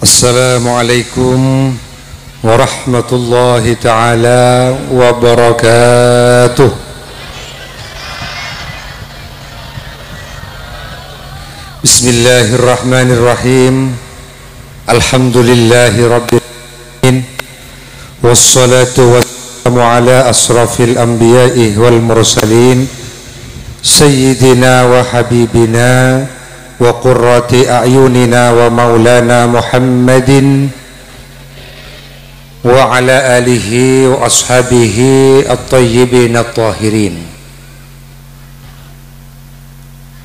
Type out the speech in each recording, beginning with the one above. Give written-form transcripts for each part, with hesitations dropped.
Assalamualaikum warahmatullahi ta'ala wabarakatuh. Bismillahirrahmanirrahim. Alhamdulillahi rabbil alamin. Wassalatu wassalamu ala asrafil anbiya'i wal mursalin Sayyidina wa habibina wa qurrati a'yunina wa maulana Muhammadin wa ala alihi wa ashabihi at-tayyibin at-tahirin.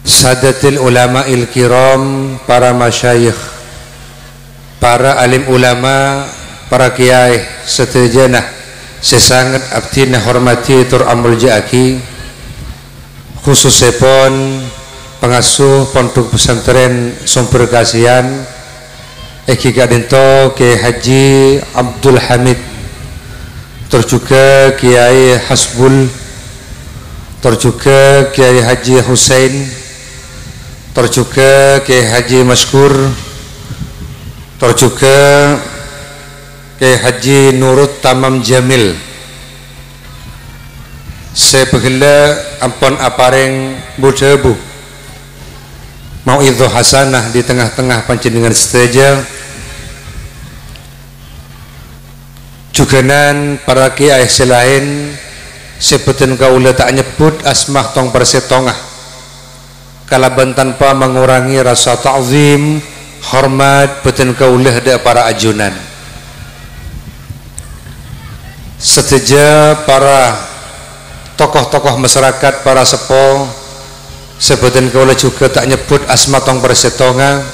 Sadatil ulama'il kiram, para masyayikh, para alim ulama, para kiai seterjana sesangat abdina hormati tur amul jaki, khususipun pengasuh pondok pesantren Sumber Kasihan Eki Kadento Kiai Haji Abdul Hamid, terjuga Kiai Hasbul, terjuga Kiai Haji Hussein, terjuga Kiai Haji Maskur, terjuga Kiai Haji Nurut Tamam Jamil. Saya pegela ampun apareng budebu mauidhah hasanah di tengah-tengah panjenengan sedaja, juganan para kiai selain sebutin kaula tak nyebut asmah tong persetongah kalaban tanpa mengurangi rasa ta'zim hormat beten kaula da para ajunan sedaja, para tokoh-tokoh masyarakat, para sepo sebutin kaula juga tak nyebut asma tong persetonga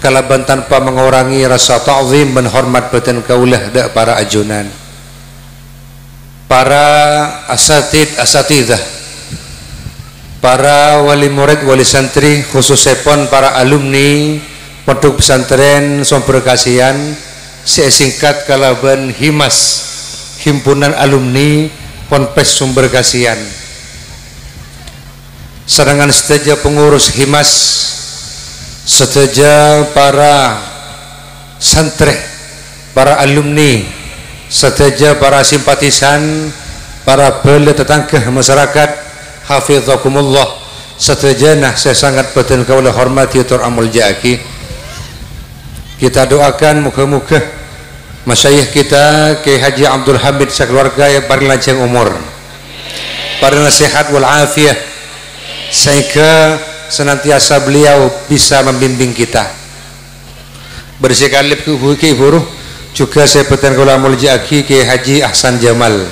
kalaban tanpa mengurangi rasa ta'zim dan hormat beten kaula da para ajunan, para asatidah, para wali murid, wali santri, khususipun para alumni pondok pesantren Sumber Kasihan, singkat kalaban Himas, himpunan alumni Ponpes Sumber Kasihan, serangan sedaja pengurus Himas, sedaja para santri, para alumni, sedaja para simpatisan, para bela tetangga masyarakat, hafizakumullah, sedaja nah saya sangat betul kaula hormati tur amul jaki. Kita doakan muka-muka masyayikh kita Kiai Haji Abdul Hamid sekeluarga yang paling lanjang umur, para nasihat wal afiyah, sehingga senantiasa beliau bisa membimbing kita. Bersekalip ke buruh juga saya petan ulamul jaki Kiai Haji Ahsan Jamal,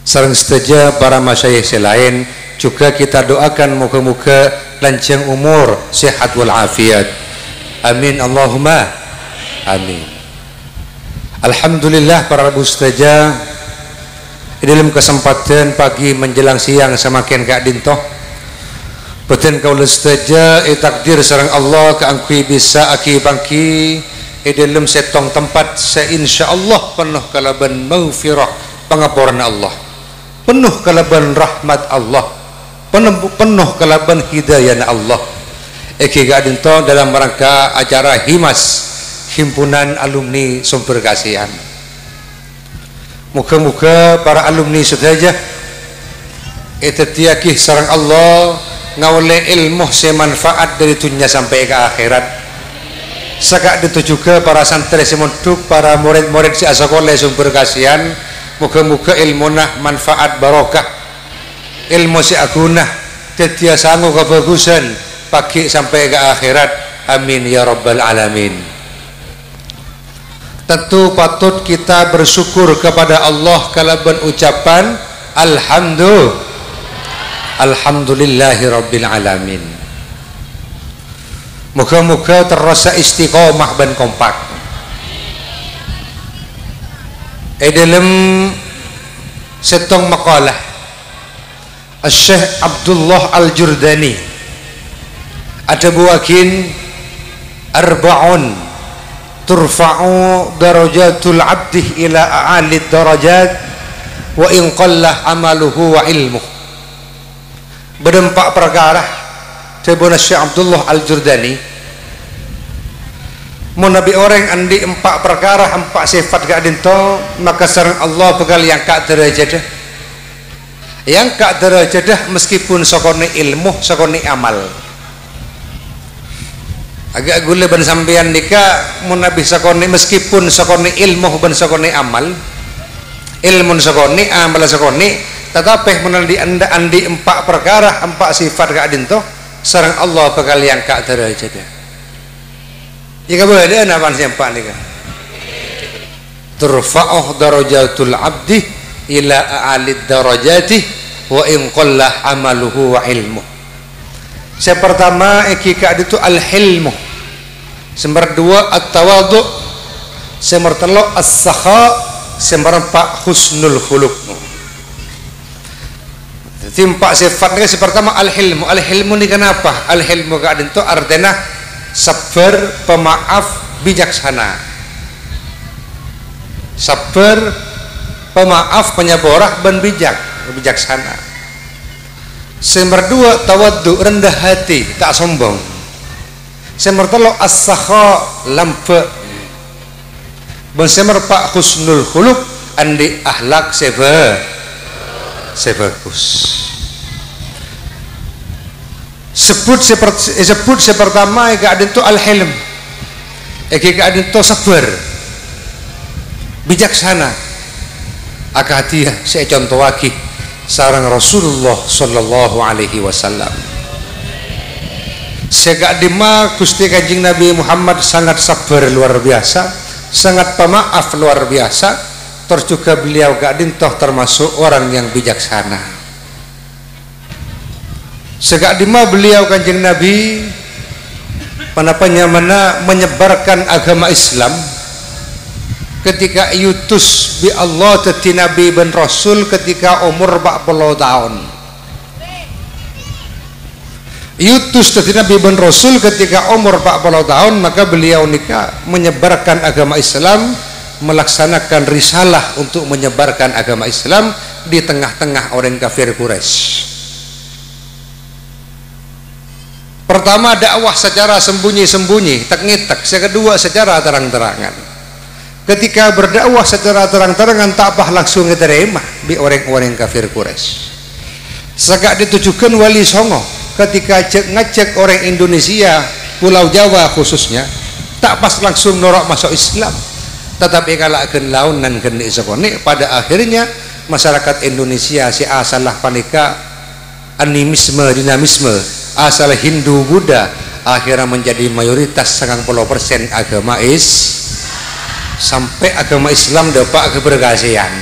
sareng sedaja para masyayikh selain juga kita doakan moga-moga lanjang umur, sehat wal afiat. Amin Allahumma amin. Alhamdulillah para ibu sedaja, dalam kesempatan pagi menjelang siang semakin kak dintoh beten kaula sedaja takdir sareng Allah keangkui bisa aki bangki dalam setong tempat seinsyaallah penuh kalaban maghfirah pengapuran Allah, penuh kalaban rahmat Allah, penuh kalaban hidayah Allah. Eki kak dintoh dalam rangka acara Himas, himpunan alumni Sumber Kasihan. Muka-muka para alumni sedaja itatiakih sarang Allah ngawale ilmu semanfaat dari dunia sampai ke akhirat. Sakak itu juga para santri semonduk, para murid-murid si asakoleh Sumber Kasihan, muka-muka ilmu nah manfaat barokah, ilmu si agunah tetia sanggup kebagusan pagi sampai ke akhirat. Amin ya rabbal alamin. Tentu patut kita bersyukur kepada Allah kalaban ucapan alhamdulillahi rabbil alamin. Moga-moga terasa istiqomah dan kompak dalam setong makalah Syekh Abdullah Al-Jurdani ada buakin arba'un turfa'u darajatul abdi ila a'alid darajat wa in qallah amaluhu wa ilmuh. Berdempak perkara Syekh Abdullah Al-Jurdani Mun nabi orang andi 4 perkara 4 sifat gak dinto, maka sareng Allah bakal yang kak derajat meskipun sokone ilmu sokone amal. Agak gule ban sampean nikah mun nabi sokone meskipun sokone ilmu ban sokone amal, ilmu sokone amal sokone, tetapi mun andi 4 perkara 4 sifat gak dinto, sareng Allah bakal yang kak derajat. Jika boleh dia apa siapa nih kan? Turfa'uh darajatul abdi ila a'alid darajati wa in qalla amaluhu wa ilmu. Yang pertama ikika itu al-hilmu. Yang kedua at-tawadhu. Yang ketiga as-sakha. Yang keempat husnul khuluq. Jadi 4 sifatnya. Yang pertama al-hilmu. Al-hilmu ini kenapa? Al-hilmu itu artinya sabar, pemaaf, bijaksana. Sabar, pemaaf, penyabarah, dan bijaksana. Yang kedua tawaddu, rendah hati, tak sombong. Yang ketiga as-sakha, lampe. Dan yang keempat husnul khuluq, andi akhlak sebagus. Sebut sepertama ika adin to al-hilm, ika adin to sabar, bijaksana. Akatiya saya contoh lagi sarang Rasulullah sallallahu alaihi wasallam. Sega dima Gusti Kanjeng Nabi Muhammad sangat sabar luar biasa, sangat pemaaf luar biasa. Terus juga beliau gak adin toh termasuk orang yang bijaksana. Segak dima beliau Kanjeng Nabi mana menyebarkan agama Islam ketika yutus bi Allah teti Nabi ben Rasul ketika umur 40 tahun. Yutus teti Nabi ben Rasul ketika umur 40 tahun, maka beliau nikah menyebarkan agama Islam, melaksanakan risalah untuk menyebarkan agama Islam di tengah-tengah orang kafir Quraisy. Pertama dakwah secara sembunyi-sembunyi, tak-ngitak. Yang kedua secara terang-terangan. Ketika berdakwah secara terang-terangan tak apa langsung diterima di orang-orang kafir Quraisy. Segak ditujukan Wali Songo ketika ngecek orang Indonesia, Pulau Jawa khususnya, tak pas langsung norok masuk Islam. Tetapi kalau akan launan kena sekone, pada akhirnya masyarakat Indonesia si asalah panika animisme, dinamisme, asal Hindu Buddha akhirnya menjadi mayoritas 90% agama sampai agama Islam dapat keberhasilan.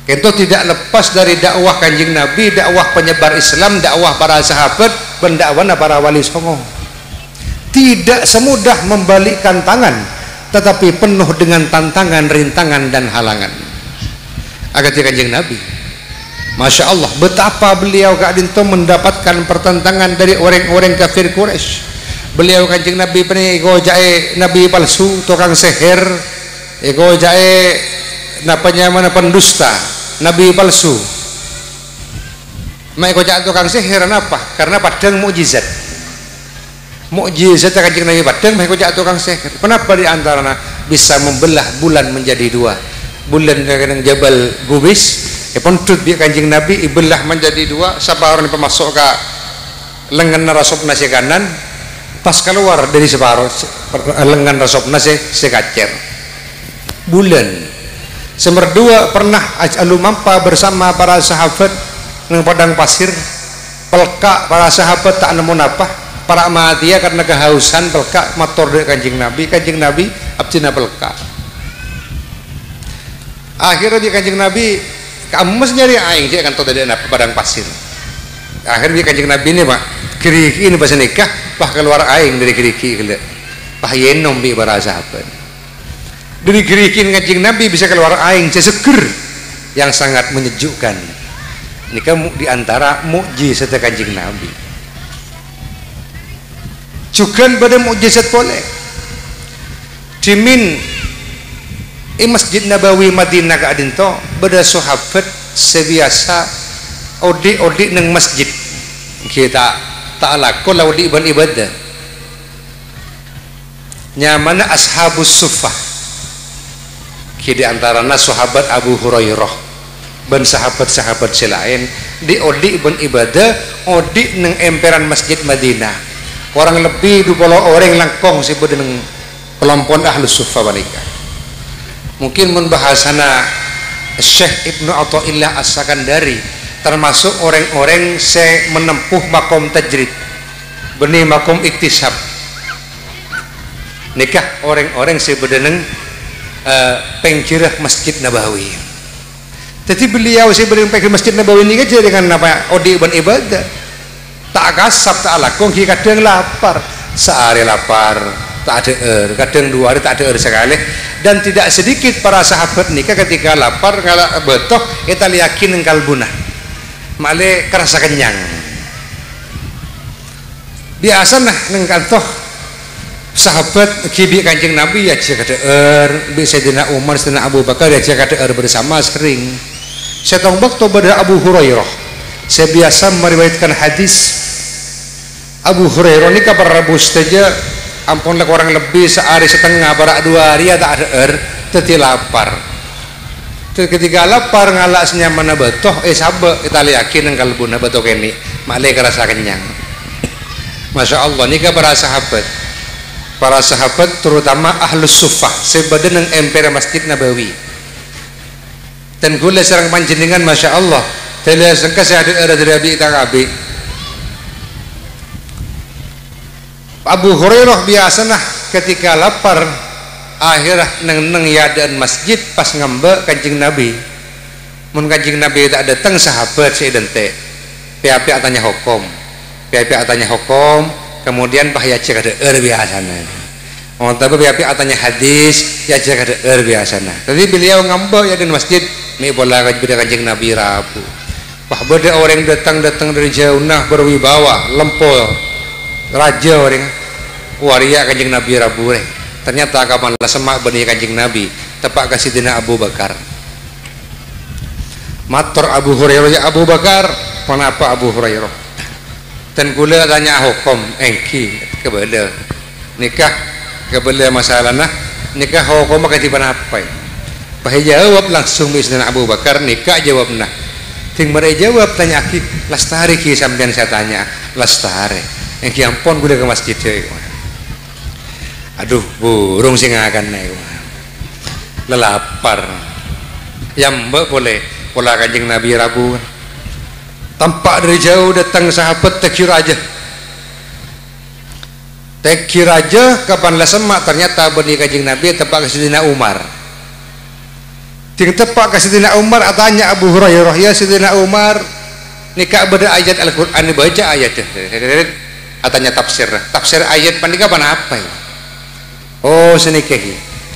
Itu tidak lepas dari dakwah Kanjeng Nabi, dakwah penyebar Islam, dakwah para sahabat, pendakwah para wali songo. Tidak semudah membalikkan tangan, tetapi penuh dengan tantangan, rintangan dan halangan. Agak Kanjeng Nabi, Masya Allah, betapa beliau kadinto mendapatkan pertentangan dari orang-orang kafir Quraisy. Beliau Kanjeng Nabi pernah ego jae nabi palsu, tukang seher, ego jae napanya mana pendusta, nabi palsu. Ego jae tukang seher apa? Karena padang mukjizat. Mukjizat Kanjeng Nabi padang, ego jae tukang seher. Kenapa di antaranya bisa membelah bulan menjadi dua? Bulan kadang Jabal Gubis, pentut dia Kanjeng Nabi ibelah menjadi dua, separuh pemasuk ke lengan rasop nasi kanan, pas keluar dari separuh lengan rasop nasi sekacer. Bulan semerdua pernah alu mampa bersama para sahabat nang padang pasir, pelka para sahabat tak nemu apa, para mahatia karena kehausan pelka motor dari Kanjeng Nabi abdina pelka. Akhirnya dia Kanjeng Nabi kamu mesti nyari aing dia akan tahu dari padang pasir. Akhirnya Kanjeng Nabi ini pak keriki ini pas nikah pah keluar aing dari keriki kelihatan pah yenom bi para sahabat dari keriki Kanjeng Nabi bisa keluar aing seger yang sangat menyejukkan. Ini kamu diantara mukjizat Kanjeng Nabi. Juga pada mukjizat boleh dimin Masjid Nabawi Madinah kadinto beda sahabat sebiasa odi neng masjid kita tak lakon odi ibadah nyamana ashabus suffah ki di antarana sahabat Abu Hurairah ben sahabat-sahabat selain di odi ben ibadah odi neng emperan Masjid Madinah orang lebih 20 orang langkong sibuk dengan kelompok ahlus suffah wanika mungkin membahasana Syekh Ibnu Athaillah As-Sakandari termasuk orang-orang se menempuh makom tajrid benih makom iktisab nikah orang-orang se bedeneng pengkirah Masjid Nabawi. Jadi beliau si berpikir Masjid Nabawi ini aja dengan apa odi ban ibadah tak kasap tak lakong kadang lapar sehari lapar tak ada kadang 2 hari tak ada sekali dan tidak sedikit para sahabat nikah ketika lapar kalau betoh kita yakin kalbuna male kerasa kenyang biasa nah neng kantoh sahabat kibi Kanjeng Nabi ya jaga bi Sayyidina Umar Sayyidina Abu Bakar ya jaga bersama sering saya tombak pada Abu Hurairah saya biasa meriwayatkan hadis Abu Hurairah ini kabar Rabu saja ampunlah orang lebih sehari setengah barak 2 hari ya tak ada teti lapar ketika lapar ngalasnya mana betoh sabar kita yakin engkau buna betoh ini malai kerasa kenyang Masya Allah ini para sahabat terutama ahlus suffah sebadan yang emper Masjid Nabawi dan gula serang panjenengan Masya Allah telah sengka saya ada dari Abi Takabi Abu Hurairah biasanya ketika lapar akhirnya neng yadaan masjid pas ngambek Kanjeng Nabi mun Kanjeng Nabi tak datang sahabat seidente pihak-pihak tanya hukum kemudian bahaya cek ada biasanya tapi pihak-pihak tanya hadis ya cek ada biasanya jadi beliau ngambek ya di masjid ini bola Kanjeng Nabi Rabu wah beda orang datang dari jauh nah berwibawa lempol raja orang waria Kanjeng Nabi Rabu ternyata kapan lah semak benih Kanjeng Nabi tepak kasih dina Abu Bakar matur Abu Hurairah ya Abu Bakar kenapa Abu Hurairah dan gula tanya hukum engki kebela nikah kebela masalah nah nikah hukum maka di mana apa bahaya jawab langsung bisnis Abu Bakar nikah jawab nah ting mereka jawab tanya akid lastari ki sampean saya tanya lastari engki ampun gula ke masjid aduh burung sing akan naik lelapar yang mbak boleh pola Kanjeng Nabi Rabu tampak dari jauh datang sahabat tekir aja kapan lah semak ternyata benih Kanjeng Nabi tepak ke Sayyidina Umar tepak ke Sayyidina Umar tanya Abu Hurairah ya Sayyidina Umar nikah beda ayat Al-Quran dibaca ayat atanya tafsir ayat panika apa ya oh senikah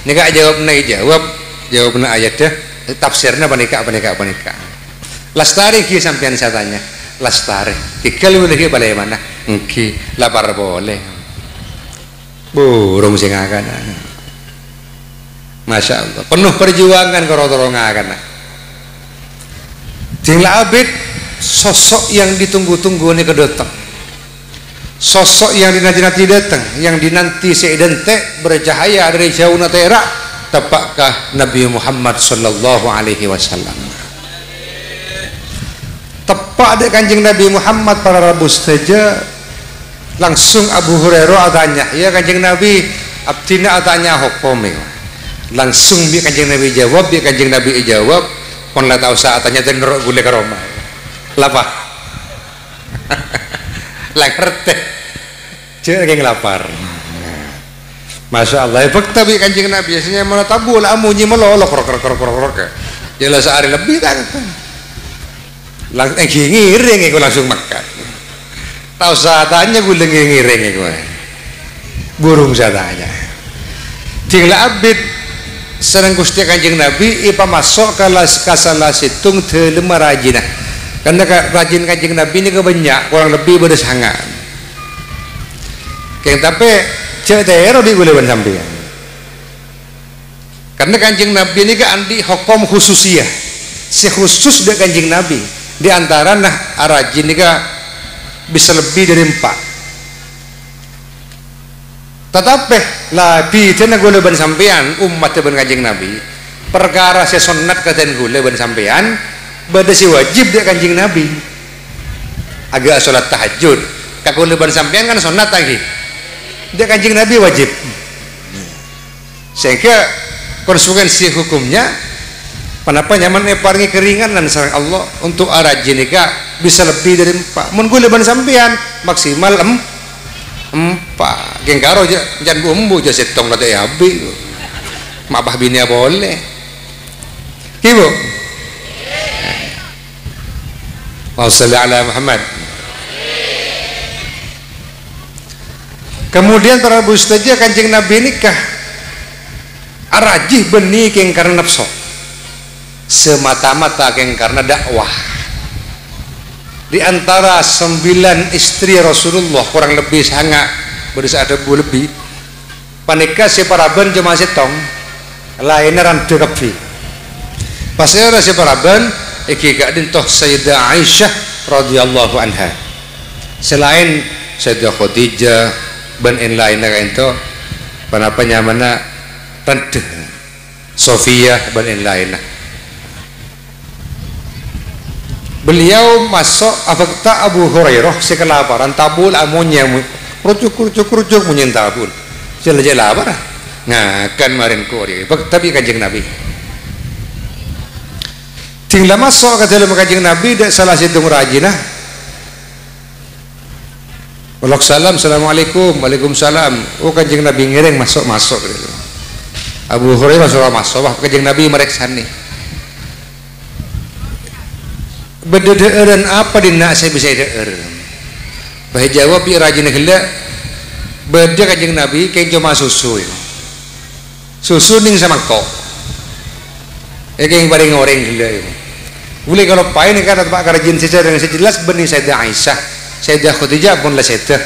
nikah jawab ayat tafsirnya panika lastari ki sampean saya tanya lastari tikal boleh balai mana engki lapar boleh burung sing akan Masya Allah penuh perjuangan korotoro ngakan tinggal abid sosok yang ditunggu-tunggu ini kedatang sosok yang dinanti-nanti datang yang dinanti seidente bercahaya dari jauh natera tepakkah Nabi Muhammad sallallahu alaihi wasallam tepak dek Kanjeng Nabi Muhammad para Rabu saja langsung Abu Hurairah tanya ya Kanjeng Nabi abdina tanya hukum langsung bi Kanjeng Nabi jawab pun lah tahu saatnya dan nerok gule ke Roma lapar lah ngerti cek lagi lapar Masya Allah fakta bi Kanjeng Nabi biasanya mana tabu lah amunyi melolok krok jelas sehari lebih kan langsung ngiring aku langsung makan tahu saatnya gue ngiring aku burung saatnya tinggal abid serang Gusti Kanjeng Nabi ipa masuk kasalah situng telema rajinah karena rajin Kanjeng Nabi ini kebanyak kurang lebih berdesangan kayak tapi cek daerah di guleban sampean karena Kanjeng Nabi ini kan andi hukum khususiyah si khusus dari Kanjeng Nabi di antara nah rajin ini bisa lebih dari 4 tetapi labi dene gule ban sampean umat ban Kanjeng Nabi perkara sesonat katen gule ban sampean bade si wajib dek Kanjeng Nabi agak sholat tahajud kakule ban sampean kan sunat lagi dek Kanjeng Nabi wajib sehingga konsekuensi hukumnya kenapa nyaman paringi keringanan sareng Allah untuk arajin nikah bisa lebih dari 4 mun gule ban sampean maksimal 4 geng karo jan bumbu aja setong late abi mabah bini boleh ibu Allahumma shalli ala Muhammad. Kemudian para ibu ustazah Kanjeng Nabi nikah arajih benih keng karena nafsu semata-mata keng karena dakwah. Di antara 9 istri Rasulullah kurang lebih sangat berisa ada lebih panika si paraban jemaah setong lainnya rantu kapi pasnya si paraban iki gak dintoh Sayyidah Aisyah radhiyallahu anha selain Sayyidah Khadijah ban lainnya kayak itu panapa nyamana tante Sofia ban lainnya beliau masuk afakta Abu Hurairah sekelaparan tabul amunya kerucuk munyin tabul jela-jela apa nah kan marin kori tapi Kanjeng Nabi tinggal masuk ke dalam Kanjeng Nabi dan salah satu rajinah Waalaikumsalam, assalamualaikum, waalaikumsalam. Oh Kanjeng Nabi ngiring masuk gitu. Abu Hurairah suruh masuk wah Kanjeng Nabi mereksa nih bededeureun apa dina saya bisa deueur bae jawab ieu rajin heula beda Kanjeng Nabi kayak cuma susu ning samangkok kayak bareng goreng heula boleh kalau pain kan Pak karajin secara yang jelas benih Sayyidah Aisyah Sayyidah Khadijah pun lah Sayyidah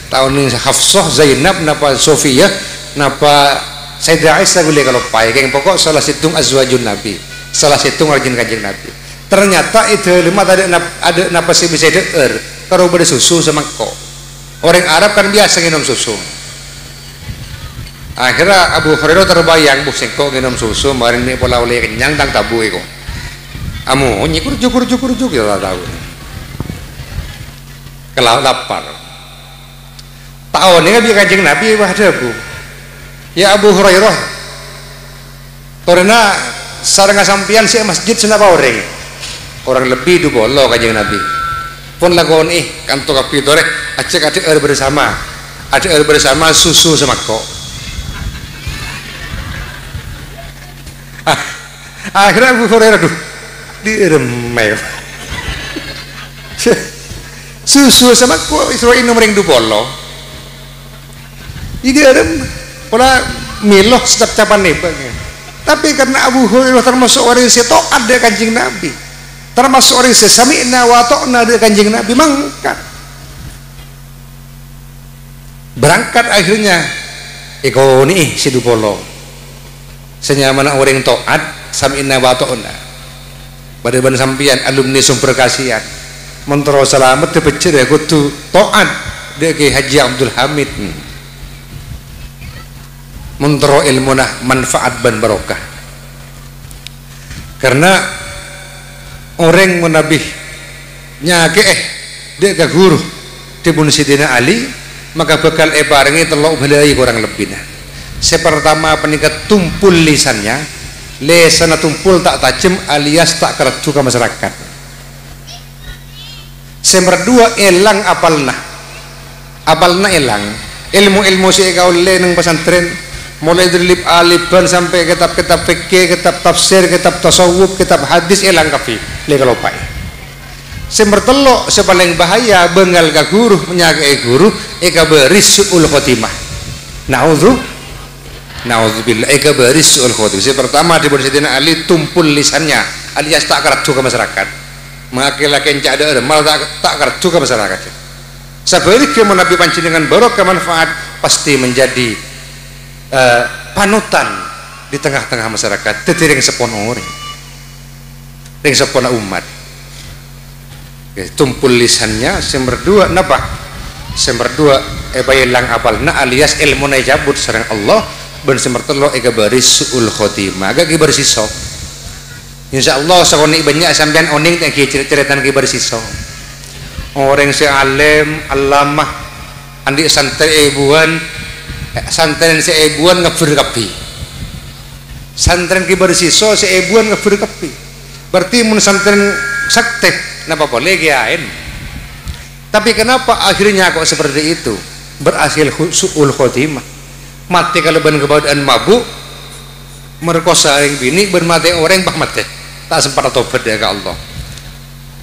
tahun ini Hafsah Zainab napa Sofia napa Sayyidah Aisyah boleh kalau pain kayak pokok salah situng azwajun Nabi salah situng rajin Kanjeng Nabi ternyata itu lima tadi ada napa sih bisa deueur kalau beda susu sama kok orang Arab kan biasa minum susu akhirnya Abu Hurairah terbayang bu sengkok minum susu kemarin ini pola oleh kenyang tang tabu itu amu nyikur juk ya tahu kalau lapar tahun ini kan dia Kanjeng Nabi ada bu ya Abu Hurairah karena sareng sampian si masjid senapa orang lebih du bolo Kanjeng Nabi pun lagon kantor kapi tore acek air bersama susu sama kok akhirnya Abu Hurairah diremeh susu sama kok Israel nomor yang du bolo ini direm pola miloh setiap capan nih tapi karena Abu Hurairah termasuk orang yang seto ada Kanjeng Nabi termasuk orang yang sami'na wa ta'na ada Kanjeng Nabi mangkat berangkat akhirnya nih si dupolo senyamana orang taat sami'na wa ta'na pada ban sampian alumni sumber kasihan mentero selamat dipecir ya kudu taat dia ke Haji Abdul Hamid mentero ilmunah manfaat ban barokah karena orang menabih nyake dia ke guru di pun Sidina Ali maka bakal barengi telok belai kurang lebih sepertama peningkat tumpul lisannya lesana tumpul tak tajam alias tak kerju ke masyarakat semerdua elang apalna elang ilmu si kaule nang pesantren mulai dari lip aliban sampai kitab-kitab fikih, kitab tafsir, kitab tasawuf, kitab hadis elang kafi kalau pai semertelok sepaling bahaya bengal ka guru menyakai guru eka beris su'ul khotimah na'udzubillah eka beris su'ul khotimah pertama di Sidina Ali tumpul lisannya alias tak kerju ke masyarakat mengakilah kencak ada malah tak kerju ke masyarakat sabalik ke Nabi pancingan barokah manfaat pasti menjadi panutan di tengah-tengah masyarakat tetiring sepono orang ring sepono umat tumpul lisannya semerdua napa semerdua bayilang apalna alias ilmu cabut sareng Allah ben semertelo ega baris suul khotimah agak bersiso insyaallah sakone banyak sampean oning teh ceritaan ki bersiso orang si alim alamah andi santri ibuan santren si ibuan ngefir kapi santren ki bersiso si ibuan ngefir kapi berarti mun santren saktek napa boleh giain tapi kenapa akhirnya kok seperti itu berhasil suul khotimah mati kalau ben kebaudaan mabuk merkosa yang bini ben mati orang bah mati tak sempat tobat ya ke Allah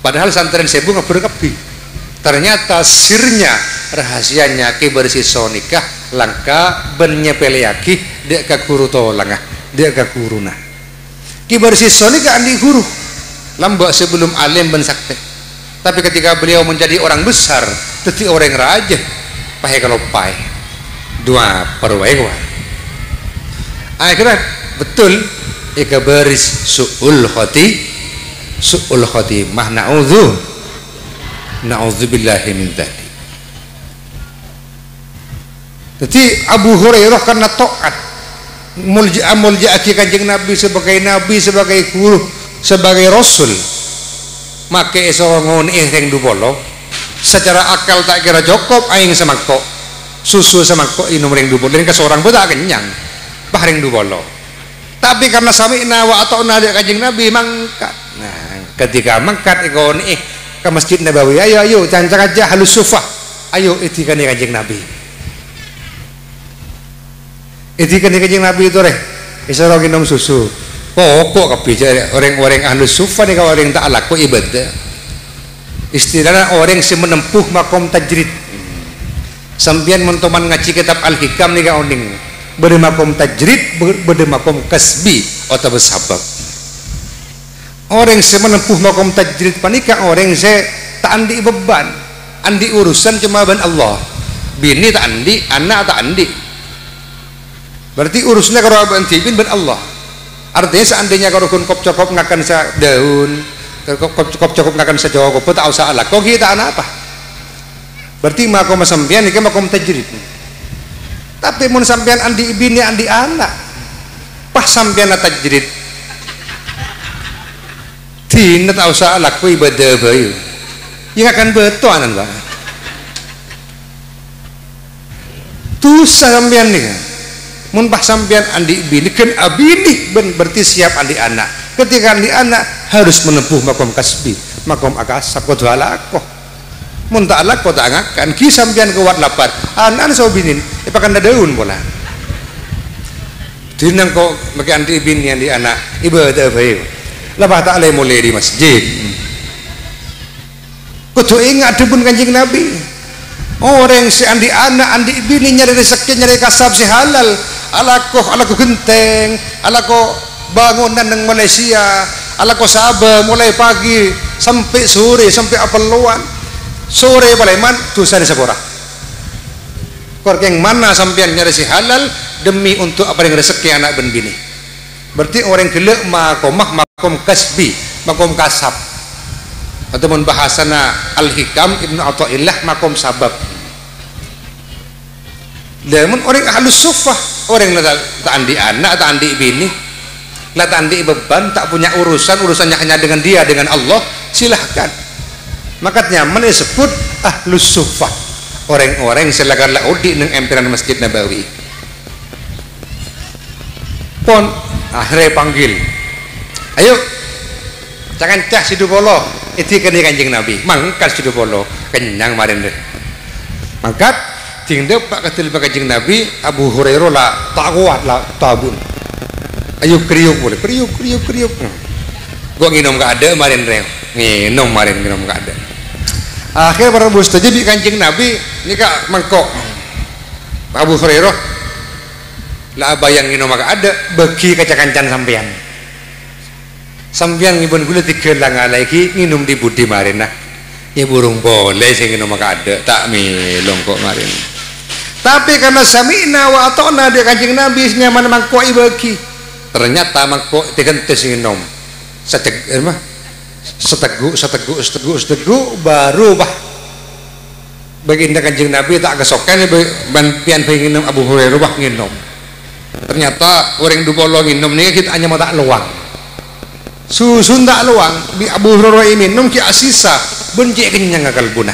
padahal santren sebu nggak berkepi ternyata sirnya rahasianya ki bersiso nikah langka ben nyepeleaki dia ke guru tolangah dia ke guru nah ki bersiso nikah andi guru lambak sebelum alim ben sakti tapi ketika beliau menjadi orang besar jadi orang raja pakai kalau pakai dua perwaiwa akhirnya betul ika baris suul khotimah na'udzubillahi min dzalik jadi Abu Hurairah karena taat mulja-aki kanjeng Nabi sebagai guru sebagai rasul maka esongon ing dupolo secara akal tak kira cukup aing semangkok susu semangkok inum ring dupolo dan keseorang pun tak kenyang bah ring dupolo tapi karena sami'na wa ata'na dia kanjeng Nabi mangkat nah ketika mangkat ikon ke Masjid Nabawi ayo cancang aja halus sufah ayo itikan kanjeng Nabi itikan kanjeng Nabi itu reh isara minum susu pokok kebicara orang-orang halus sufah nih kalau orang tak laku ibadah istilahnya orang yang menempuh makom tajrid sambian mentoman ngaji kitab al-hikam nih kau ning bermakom tajrid bermakom kasbi atau bersabab orang yang menempuh makom tajrid panika orang yang tak andi beban andi urusan cuma ban Allah bini tak andi anak tak andi berarti urusnya kalau anti bin ban Allah artinya seandainya kalau kun kop cokop ngakan sa daun kop cokop ngakan sa jawa kop tak usah ala kok kita anak apa berarti makom sampean iki makom tajrid tapi mun sampean andi bini andi anak pas sampean tajrid dina tak usah laku ibadah bayu yang akan betul anan Pak tuh sampean nih mun pas sampean andi bini kan abini ben berarti siap andi anak ketika andi anak harus menempuh makom kasbi makom akasab kudu alakoh mun tak alak kota ngakan ki sampean kuat lapar anak so binin ipakan daun bola dinang kok maki anti bini yang di anak ibadah bae labah tak alai mulai di masjid kudu ingat debun kanjeng Nabi orang si andi anak andi bini nyari rezeki nyari kasab si halal alaku genteng alaku bangunan nang Malaysia alaku Sabah mulai pagi sampai sore sampai apeluan sore paleman dosa di sepora korkeng mana sampean nyari si halal demi untuk apa yang rezeki anak ben bini berarti orang gelek makom kasbi makom kasab ataupun bahasana al-hikam Ibnu Athaillah makom sabab namun orang halus sufah orang tak andi anak tak andi bini tak andi beban tak punya urusannya hanya dengan dia dengan Allah silahkan maka nyaman disebut ahlus sufah orang-orang silakan laudi neng empiran Masjid Nabawi pon akhirnya panggil ayo jangan cah sidupolo itu kena kanjeng Nabi mangkat sidupolo kenyang marin deh mangkat tinggal pak ketil pak kanjeng Nabi Abu Hurairah lah tak kuat lah tabun ayo kriuk boleh kriuk gua nginom gak ada marin deh nginom gak ada akhirnya para bos jadi kanjeng Nabi ini kak mangkok Abu Hurairah lah bayang nginom gak ada bagi kaca kancan sampean ngibun gula digelang lagi nginum di budi marina ya burung boleh sih nginum gak ada tak milong kok marin tapi karena sami'na wa ata'na dia kanjeng Nabi nyaman mangkok bagi ternyata mangkok digentes nginom seteguk baru bah baginda Kanjeng Nabi tak kesokan pian pengen Abu Hurairah bah nginom. Ternyata orang dupolo nginom nih kita hanya mau tak luang. Susun tak luang di Abu Hurairah minum ki asisa benci kenyang kalbuna.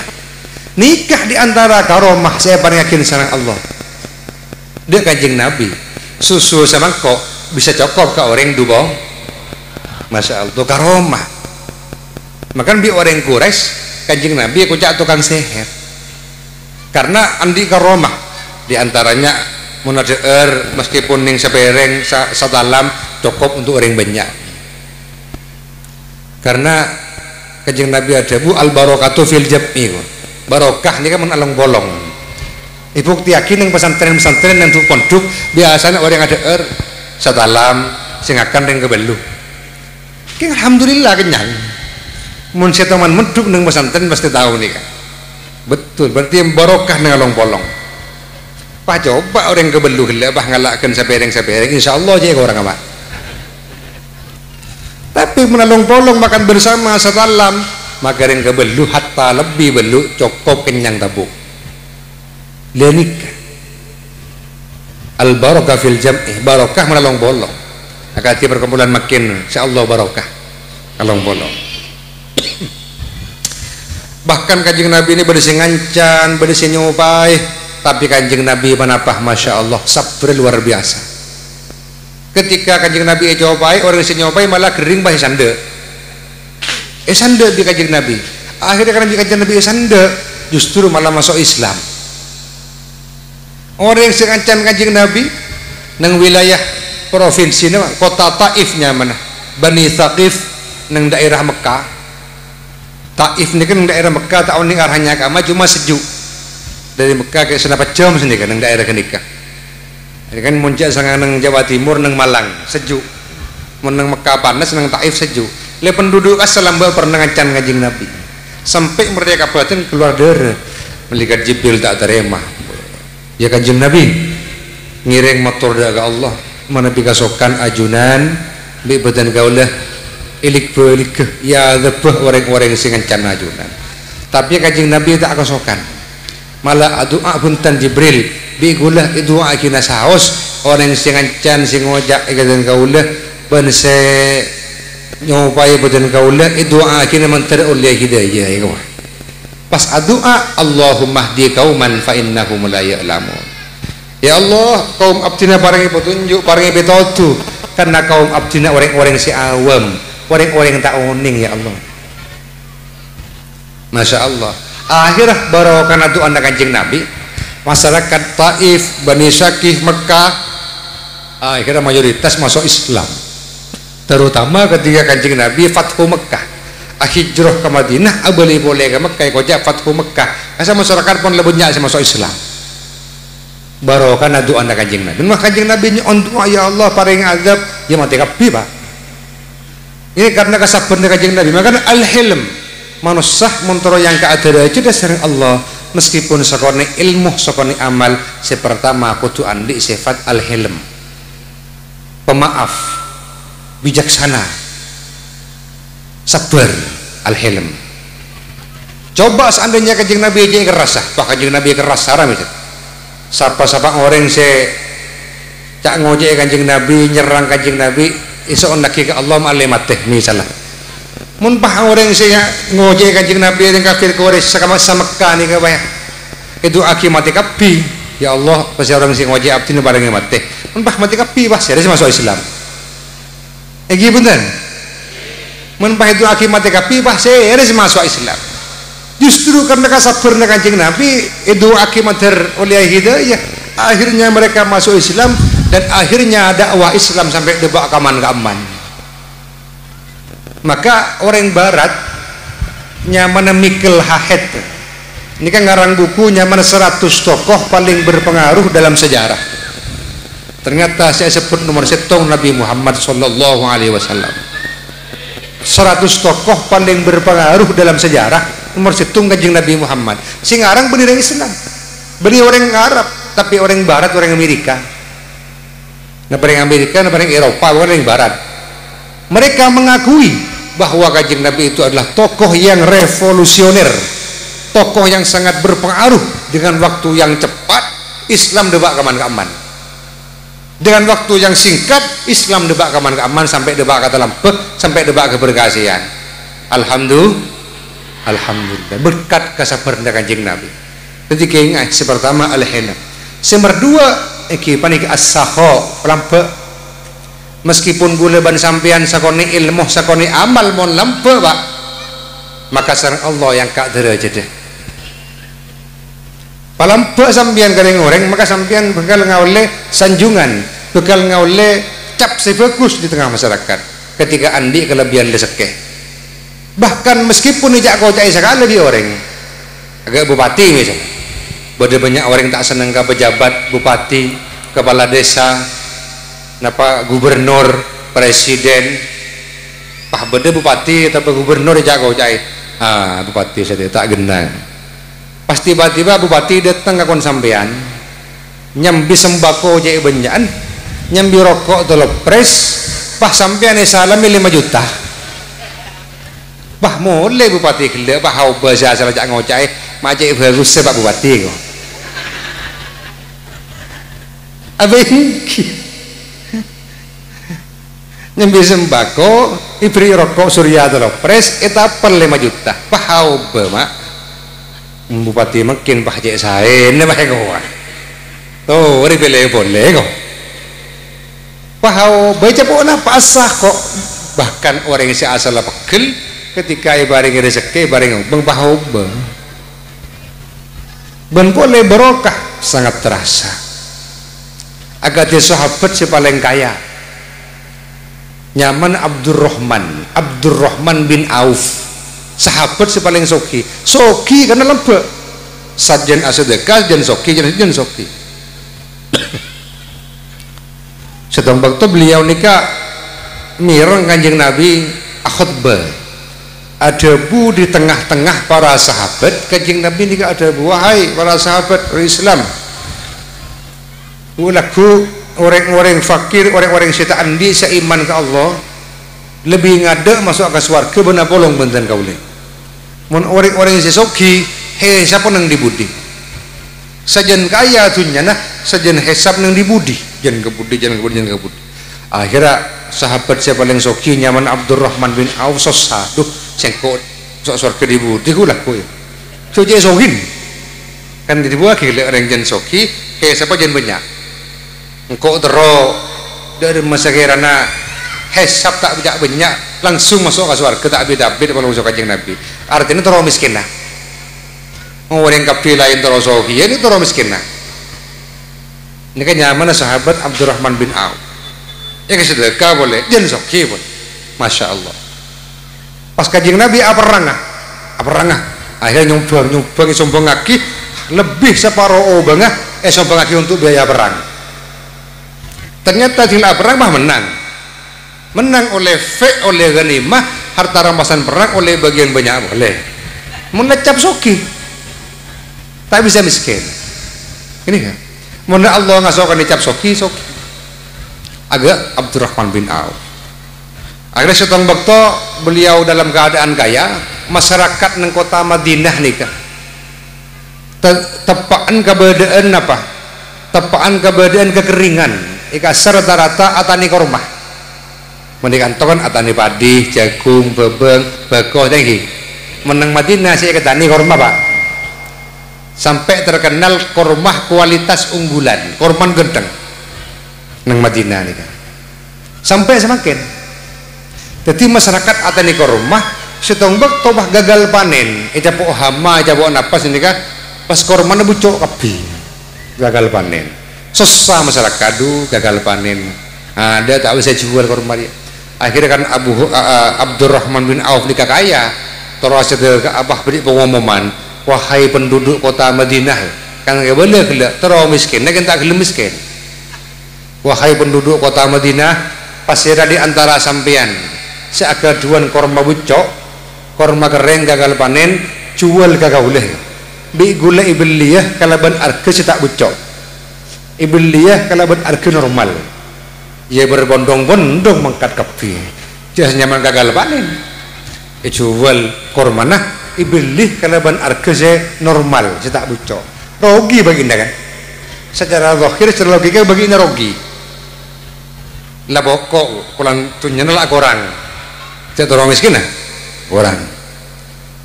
Nikah di antara karomah saya paling yakin sama Allah. Dia Kanjeng Nabi susu sama kok bisa cocok ke orang dupo. Masya Allah, karomah. Makan bi orang Quraisy Kanjeng Nabi aku cak tukang seher. Karena andi karomah diantaranya munader meskipun ning sepereng sadalam cukup untuk orang banyak. Karena Kanjeng Nabi ada bu al barokatu fil jam'i, barokah ini kan menalong bolong. Ibu yakin yang pesantren-pesantren yang untuk pondok biasanya orang ada sadalam singakan yang kebelu. Alhamdulillah kenyang. Mun setaman meduk neng pesantren pasti tahu nih kan. Betul, berarti yang barokah ngalong bolong. Pak coba orang kebelu lebah ngalakkan sepereng-sepereng, insyaallah aja orang apa. Tapi menalong bolong makan bersama sadalam, maka yang kebelu hatta lebih belu cukup kenyang tabuk. Lenik al barokah fil jam'i, barokah menalong bolong. Akati perkumpulan makin insyaallah barokah ngalong bolong. Bahkan Kanjeng Nabi ini berdisi ngancan, berdisi nyobai, tapi Kanjeng Nabi menapah Masya Allah sabar luar biasa. Ketika Kanjeng Nabi nyobai, orang yang nyobai malah kering bah sande. Sande di Kanjeng Nabi. Akhirnya karena Kanjeng Nabi sande, justru malah masuk Islam. Orang yang sengancan Kanjeng Nabi nang wilayah provinsi kota Taifnya mana? Bani Thaqif nang daerah Mekah. Taif ini kan daerah Mekah tahun ini arahnya agama cuma sejuk dari Mekah ke senapat jam sini kan daerah kenikah. Ini kan muncak sangat nang Jawa Timur nang Malang sejuk, menang Mekah panas nang Taif sejuk. Le penduduk asal lamba pernah ngancan Kanjeng Nabi sampai merdeka batin keluar darah melihat Jibril tak terima. Ya Kanjeng Nabi ngiring motor daga Allah mana bikasokan ajunan bi badan kaulah ilik ya debah orang-orang sing ngancan ajunan. Tapi Kanjeng Nabi tak kesokan. Malah doa buntan Jibril bi gulah doa kina saos orang sing ngancan sing ngojak igadan kaulah ban se nyopai badan kaulah doa kina mantar oleh hidayah ya. Pas doa Allahumma hdi qauman fa innahum la ya'lamun. Ya Allah, kaum abdina paringi petunjuk, paringi pitutu karena kaum abdina orang-orang si awam. Orang-orang tak oning ya Allah. Masya Allah. Akhirnya barokah itu anak Kanjeng Nabi, masyarakat Taif, Bani Syakih, Mekah, akhirnya mayoritas masuk Islam. Terutama ketika Kanjeng Nabi Fathu Mekah, hijrah ke Madinah, boleh ke Mekah, kojak Fathu Mekah. Asal masyarakat pun lebih banyak masuk Islam. Barokah itu anak Kanjeng Nabi. Maka Kanjeng Nabi on doa ya Allah paring azab, ya mati kapi pak. Ini karena kesabaran Kanjeng Nabi. Maka al-hilm manusah montoro yang keadaan itu dasar Allah meskipun sakone ilmu sakone amal sepertama kudu andi sifat al-hilm, pemaaf, bijaksana, sabar, al-hilm. Coba seandainya Kanjeng Nabi aja yang keras, pak Kanjeng Nabi keras haram itu. Sapa-sapa orang se cak ngojek Kanjeng Nabi nyerang Kanjeng Nabi isoon lagi ke Allah ma'alemateh misalnya mun pah orang saya ngojek Kanjeng Nabi yang kafir Quraisy sama Mekah nih kabaya itu aki mati kapi ya Allah pasti orang saya ngojek abdi nu bareng mati mun pah mati kapi pasti ada masuk Islam gitu bener mun pah itu aki mati kapi pasti ada masuk Islam justru karena kasabarna Kanjeng Nabi itu aki mati oleh hidayah akhirnya mereka masuk Islam dan akhirnya dakwah Islam sampai debak kaman kaman. Maka orang Barat nyaman Michael Hahed ini kan ngarang buku nyaman 100 tokoh paling berpengaruh dalam sejarah. Ternyata saya sebut nomor 1 Nabi Muhammad Sallallahu Alaihi Wasallam. 100 tokoh paling berpengaruh dalam sejarah nomor 1 Kanjeng Nabi Muhammad. Si ngarang benih Islam, benih orang Arab tapi orang Barat orang Amerika. Nah, orang Amerika, orang Eropa, orang Barat. Mereka mengakui bahwa Kanjeng Nabi itu adalah tokoh yang revolusioner, tokoh yang sangat berpengaruh dengan waktu yang cepat Islam debak kaman-kaman, dengan waktu yang singkat Islam debak kaman-kaman sampai debak kata lampah, sampai debak keberkasihan. Alhamdulillah berkat kesabaran Kanjeng Nabi. Ketika ingat pertama al-hilm, nomor dua iki panik as-sakha lampah. Meskipun gula ban sampean sakoni ilmu sakoni amal mon lampah Pak, maka sareng Allah yang kak derajat deh. Palampa sampean kering orang, maka sampean bakal ngawle sanjungan, bakal ngawle cap sebagus di tengah masyarakat ketika andi kelebihan rezeki. Bahkan meskipun ijak kocai sekali di orang agak bupati misalnya, ada banyak orang tak senang ke pejabat bupati, kepala desa, napa gubernur, presiden, beda bupati atau gubernur ijak kocai, bupati saya tak genang. Pas tiba-tiba bupati datang ke kon sampean nyambi sembako jek benjan, nyambi rokok telepres, pas sampean salam 5 juta. Bah mulai bupati gila, bah hau bahasa asal jak ngocai, macam bagus sebab bupati kok. Abeng nyambi sembako, ibri rokok surya telepres, eta per 5 juta. Bah hau mak bupati makin pak cek saya ini pak kau tuh ini boleh kok pahau baca pokoknya pasah kok, bahkan orang yang asal pegel ketika ibaring rezeki ibaring bang pahau ben boleh barokah sangat terasa. Agak dia sahabat si paling kaya nyaman Abdurrahman bin Auf, sahabat si paling soki karena lembek sajen asedekah jan soki sedang waktu beliau nikah mireng Kanjeng Nabi khutbah, ada bu di tengah-tengah para sahabat. Kanjeng Nabi nikah ada bu, wahai para sahabat Islam, lagu orang-orang fakir, orang-orang setaan di seiman ke Allah lebih ngadek masuk ke swarga benar polong benten kaulih. Mun orang-orang yang sesogi siapa nang dibudi sajen kaya dunya nah sajen hesab nang dibudi jangan kebudi. Akhirnya sahabat saya paling soki nyaman Abdurrahman bin Auf sosa duh sengkot sok surga dibudi ku laku ya so je sogin kan dibuat gila orang jen soki siapa jen banyak engkau tero dari masa kirana hesab tak banyak langsung masuk ke surga tak beda-beda kalau masuk Kanjeng Nabi. Artinya terlalu miskin lah orang kafir lain terlalu sohi ini terlalu miskin lah. Ini kan nyaman sahabat Abdurrahman bin Auf ya kesedekah boleh dan sohi pun Masya Allah. Pas Kanjeng Nabi apa rangah akhirnya nyumbang sombong lagi lebih separuh bangah sombong lagi untuk biaya perang. Ternyata tidak perang mah menang oleh oleh ghanimah harta rampasan perang oleh bagian banyak boleh menecap soki tak bisa miskin ini kan mana Allah ngasok necap soki agak Abdurrahman bin Auf. Akhirnya setong waktu beliau dalam keadaan kaya, masyarakat neng kota Madinah nih kan tepaan keberadaan kekeringan ikasar rata-rata atani kormah mendikantokan atani padi, jagung, bebeng, bagoh tinggi menang Madinah saya ketani korma Pak sampai terkenal kormah kualitas unggulan korman gendeng nang Madinah nih kan sampai semakin jadi masyarakat atani kormah setombak tobah gagal panen ejapok hama ejapok napas ini kan pas korman bucok kapi gagal panen susah masyarakat gagal panen ada tak bisa jual korma dia. Akhirnya kan Abdurrahman bin Auf nikah kaya terus ada abah beri pengumuman wahai penduduk kota Madinah kan gak boleh terus miskin kan tak gelem miskin wahai penduduk kota Madinah pasirah di antara sampean seagaduan korma bucok korma kering gagal panen jual kagak boleh bi gula ibliyah kalaban arke tak bucok ibliyah kalaban arke normal ia berbondong-bondong mengkat kapi jas nyaman gagal panen jual korma nah ibelih kalaban argese normal cetak bucok rogi baginda kan secara zahir secara logika baginda rogi lah pokok kulan tunya nolak orang cetak orang miskin orang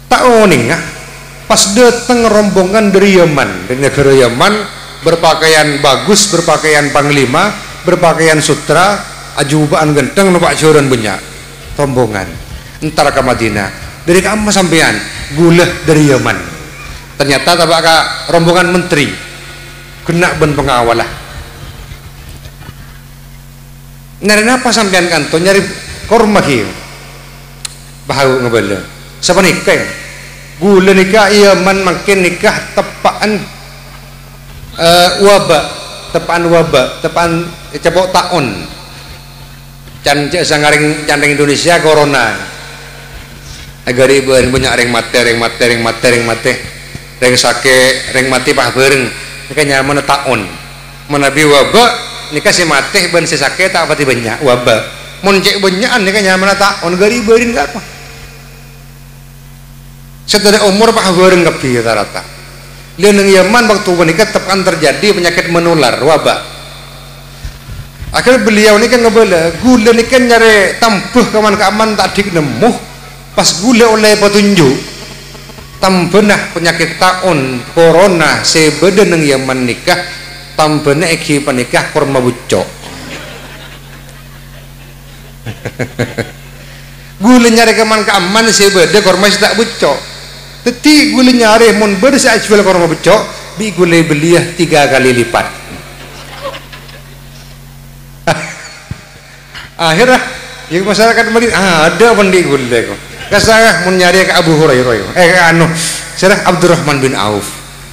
tak oning pas datang rombongan dari Yaman, dari negara Yaman, berpakaian bagus, berpakaian panglima, berpakaian sutra, ajubaan genteng, numpak joran banyak rombongan entar ke Madinah dari kamar sampean gulah dari Yaman ternyata tabak rombongan menteri kena ben pengawal lah nyari apa sampean kantor nyari korma hiu bahu ngebala siapa nikah gula nikah Yaman makin nikah tepaan wabak tepaan cepok tahun can cek sangaring candeng Indonesia corona agar ibu banyak reng mate reng sake reng mati pah bareng nikah mana tahun menabi wabak nikah si mate ban si sake tak pati banyak wabak mun cek banyakan nikah mana tahun gari berin gak apa setelah umur pah bareng kepi rata-rata dia neng Yaman waktu menikah tepan terjadi penyakit menular wabak akhirnya beliau ini kan ngebala gula ini kan nyari tampuh keaman tak nemu pas gula oleh petunjuk tambenah penyakit taun corona sebeda neng Yaman nikah tambenah eki penikah korma bucok gula nyari keaman sebeda korma tak bucok teti gula nyari mun bersa jual korma bucok bi gula beliah 3 kali lipat akhirnya yang masyarakat Madinah ada pendi gula kok kasah mun nyari ke Abu Hurairah Syarah Abdurrahman bin Auf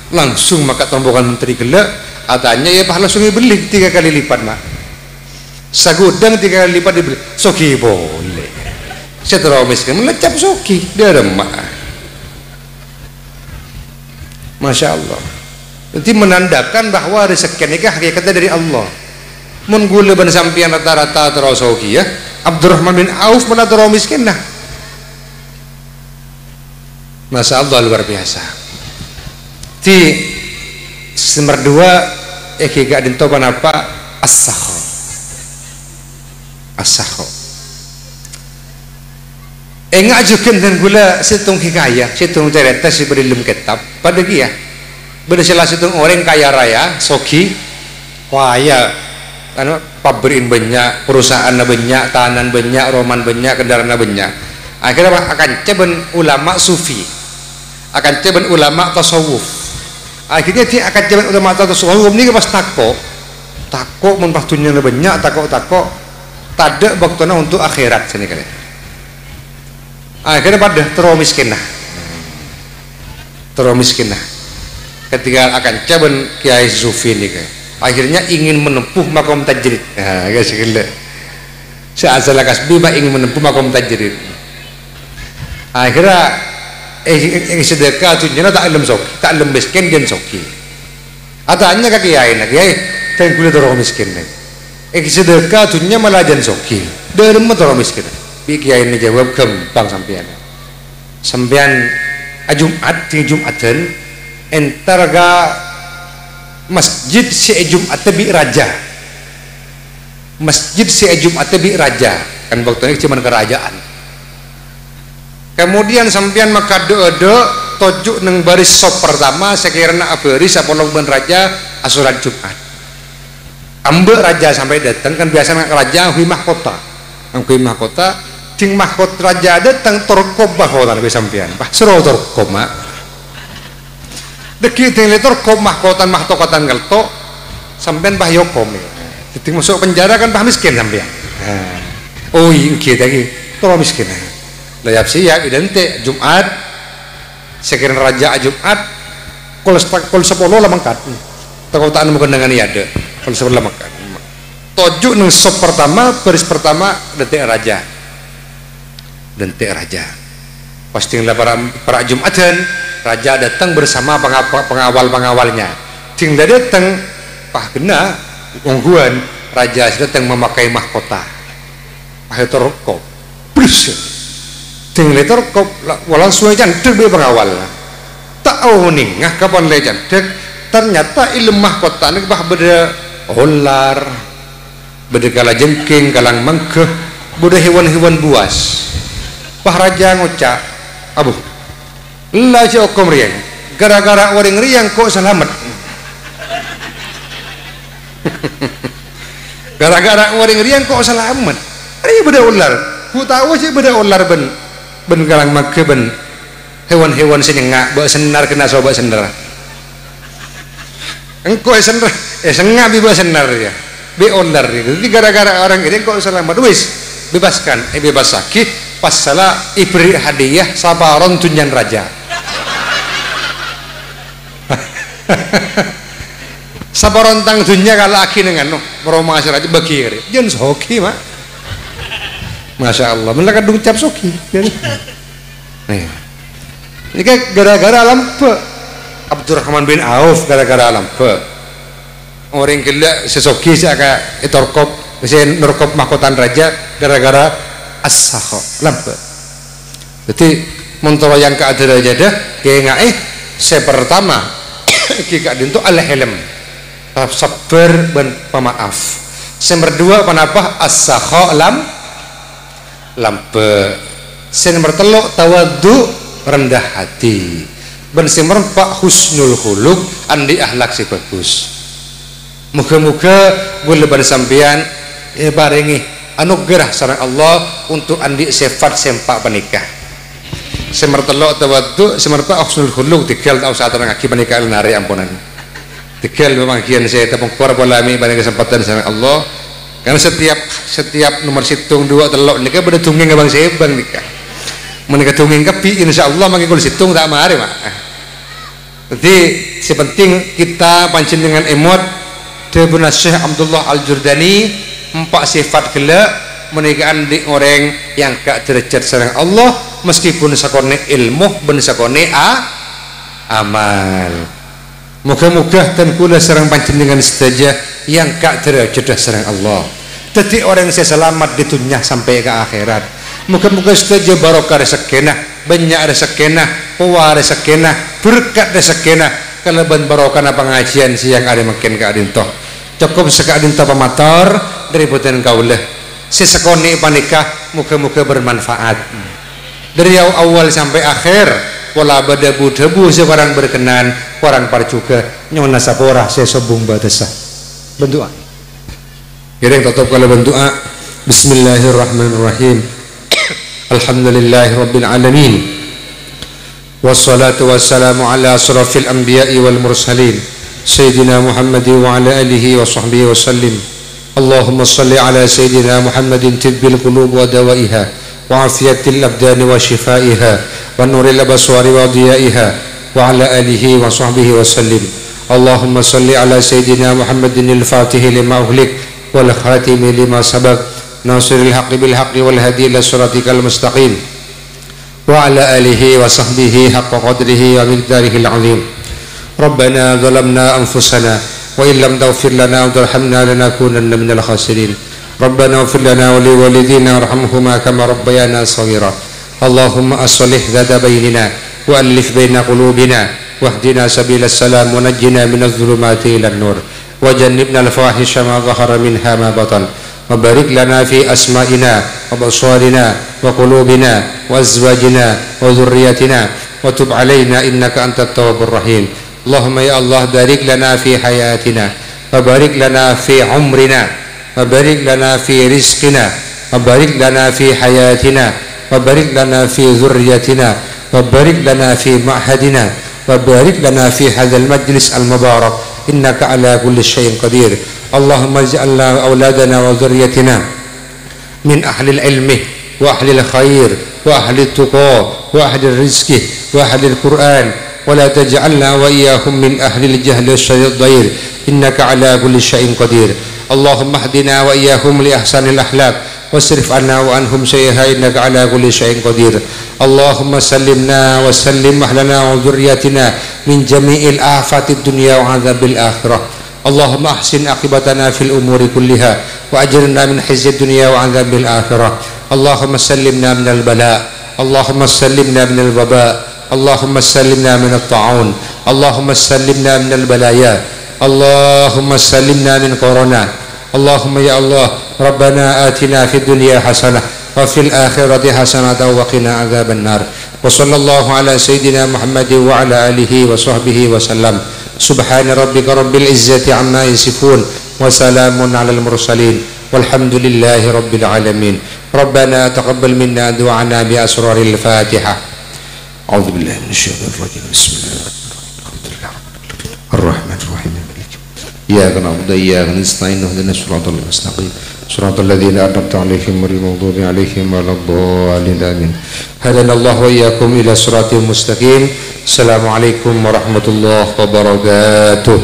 langsung maka rombongan menteri gelak atanya ya pahala sungai beli 3 kali lipat mak sagudang 3 kali lipat dibeli soki boleh setelah miskin melecap soki dia remak Masya Allah jadi menandakan bahwa rezeki nikah hakikatnya dari Allah mun gula ban sampian rata-rata terus soki ya Abdurrahman bin Auf mana terus miskin nah Masya Allah luar biasa di nomor 2 gak dintopan apa as-sakho ngajukan dan gula situng hikayah situng cerita si berilum kitab pada dia bersalah situng orang kaya raya soki kaya karena pabrikin banyak perusahaan banyak tahanan banyak roman banyak kendaraan banyak akhirnya akan ceben ulama sufi akan ceben ulama tasawuf akhirnya dia akan ceben ulama tasawuf ini pas takok menpaktunya banyak takok tak ada waktunya untuk akhirat sini kali akhirnya pada terus miskinah ketika akan ceben kiai sufi ini akhirnya ingin menempuh makom tajrid guys gila seasalah kasbi ingin menempuh makom tajrid akhirnya sedekah tujuannya tak lem miskin dan soki atanya ke kiai dan kulit orang miskin sedekah tujuannya malah jan soki dari orang miskin bi kiai ini jawab gampang sampean Jumat di Jumatan entar ga masjid si Jumat bi raja masjid si Jumat bi raja kan waktunya cuma kerajaan kemudian sampean maka do tojuk neng baris sop pertama sekiranya baris apolong ben raja asuran Jumat ambek raja sampai datang kan biasa raja hui mahkota ting mahkota raja datang torkob mahkota nabi sampean bah suruh torkob mak deki ting torkob mahkota galto sampean bah yokom ting masuk penjara kan bah miskin sampean oh iya lagi tolong miskin layap siap identik Jumat sekiranya raja Jumat kol 10 lah mangkat takotaan bukan dengan ada kol 10 lah mangkat tojuk neng sop pertama baris pertama detik raja pasti para Jumatan raja datang bersama pengawal-pengawalnya tinggal datang pah kena ungguan raja datang memakai mahkota pah torkop ting letor kop walau suai jantek be pengawal tak ning ngah kapan le jantek ternyata ilmu mahkota nih bah beda ular beda kala jengking kalang mangkeh beda hewan-hewan buas bah raja ngocak abu lah si okom riang gara-gara orang riang kok selamat gara-gara orang riang kok selamat ini beda ular ku tahu sih beda ular ben kalang make ben hewan-hewan senyengak bawa senar kena sobat senar engkau senar sengak bi bawa senar ya bi ular ya jadi gara-gara orang ini kok selamat wis bebaskan bebas sakit pas salah ibri hadiah sabaron tunjan raja sabaron tang dunia kalau aki dengan no promosi raja bagi jen soki mak Masya Allah bener kadung cap soki nih ini kan gara-gara lampe Abdurrahman bin Auf gara-gara lampe orang gila sesoki sih agak etorkop saya nerkop mahkotan raja gara-gara as-sakho lampe jadi mentoro yang keadaan aja dah kayak ngai saya pertama kika dintu al-helm sabar dan pemaaf saya berdua kenapa as-sakho lampe sen nomor telu tawadhu rendah hati ben sing pak husnul khuluq andi akhlak si bagus muga-muga boleh pada sampean barengi anugerah sareng Allah untuk andi sifat sempak penikah sing nomor telu tawadhu sing nomor pak husnul khuluq tigal tau saat ngaki penikah nari ampunan tigal memang kian saya tepung kuar bolami pada kesempatan sareng Allah karena setiap nomor situng dua telok nikah pada tunggu bang saya bang nikah menikah tunggu kepi insyaallah mangkul situng tak mari mak jadi sepenting kita pancen dengan emot Debuna Syekh Abdullah Al-Jurdani empat sifat gelak menikahan di orang yang gak derajat sareng Allah meskipun sakone ilmu ben sakone amal moga-moga dan kula sareng panjenengan sedaya yang gak derajat sareng Allah jadi orang yang selamat di dunia sampai ke akhirat moga-moga sedaya barokah rezekinya banyak rezekinya puwa rezekinya berkat rezekinya kelebihan barokah pengajian siang ada makin ke adintoh cukup sekadintoh pemator dari boten kaulah sesekoni panikah moga-moga bermanfaat dari awal sampai akhir wala badabu-debu sebarang berkenan orang par juga nyona sapora saya sobung batasa bentuk kira tutup kalau bentuk bismillahirrahmanirrahim alhamdulillahirabbil alamin wassalatu wassalamu ala asrafil anbiya'i wal mursalin sayyidina Muhammadin wa ala alihi wa sahbihi wa sallim Allahumma salli ala sayyidina Muhammadin tibbil qulub wa dawaiha wa afiyatil abdani wa shifaiha wa nuril absari wa diyaiha wa ala alihi wa sahbihi wa sallim Allahumma salli ala sayyidina Muhammadin al-fatihi lima uhlik wal khatimi lima sabaq nasiril haqqi bil haqqi wal hadi ila siratikal mustaqim wa ala alihi wa sahbihi haqqa qadrihi wa miqdarihi al-azim Rabbana zalamna anfusana wa illam taghfir lana wa tarhamna lanakunanna minal khasirin Rabbana ighfir lana wa liwalidina warhamhuma kama rabbayana shaghira Allahumma aslih dhata bainina wa alif baina qulubina wahdina sabilas salam wa najjina minadh dhulumati ilan nur wa jannibna al-fahisha ma dhahara minha ma batan wa barik lana fi asma'ina wa basarina wa qulubina wa azwajina wa dhurriyyatina wa tub alaina innaka antat tawwabur rahim Allahumma ya Allah barik lana fi hayatina wa barik lana fi umrina wa barik lana fi rizqina wa barik lana fi hayatina wa barik lana fi dhurriyyatina wa barik lana fi ma'hadina wa barik lana fi hadzal majlis al-mubarak innaka ala kulli syai'in qadir Allahumma ij'alna auladana wa dhurriyyatina min ahli al-ilmi wa ahli al-khair wa ahli at-tuqa wa ahli al-rizqi wa ahli al-Qur'an ولا تجعلنا وإياهم من أهل الجهل والشر الضير إنك على كل شيء قدير اللهم اهدنا وإياهم لأحسن الأخلاق واصرف عنا وعنهم سيئها إنك على كل شيء قدير اللهم سلمنا وسلم أهلنا وذرياتنا من جميع الآفات الدنيا وعذاب الآخرة اللهم أحسن عاقبتنا في الأمور كلها وأجرنا من خزي الدنيا وعذاب الآخرة اللهم سلمنا من البلاء اللهم سلمنا من الوباء اللهم سلمنا من الطاعون اللهم سلمنا من البلايا اللهم سلمنا من كورونا اللهم يا الله ربنا آتنا في الدنيا حسنة وفي الآخرة حسنة وقنا عذاب النار وصلى الله على سيدنا محمد وعلى آله وصحبه وسلم سبحان ربك رب العزة عما يصفون وسلام على المرسلين والحمد لله رب العالمين ربنا تقبل منا دعانا بأسرار الفاتحة أعوذ بالله من الشيطان الرجيم بسم الله الرحمن الرحيم إياك نعبد وإياك نستعين اهدنا الصراط المستقيم صراط الذين أنعمت عليهم غير المغضوب عليهم ولا الضالين آمين هدانا الله وإياكم إلى صراط مستقيم السلام عليكم ورحمة الله وبركاته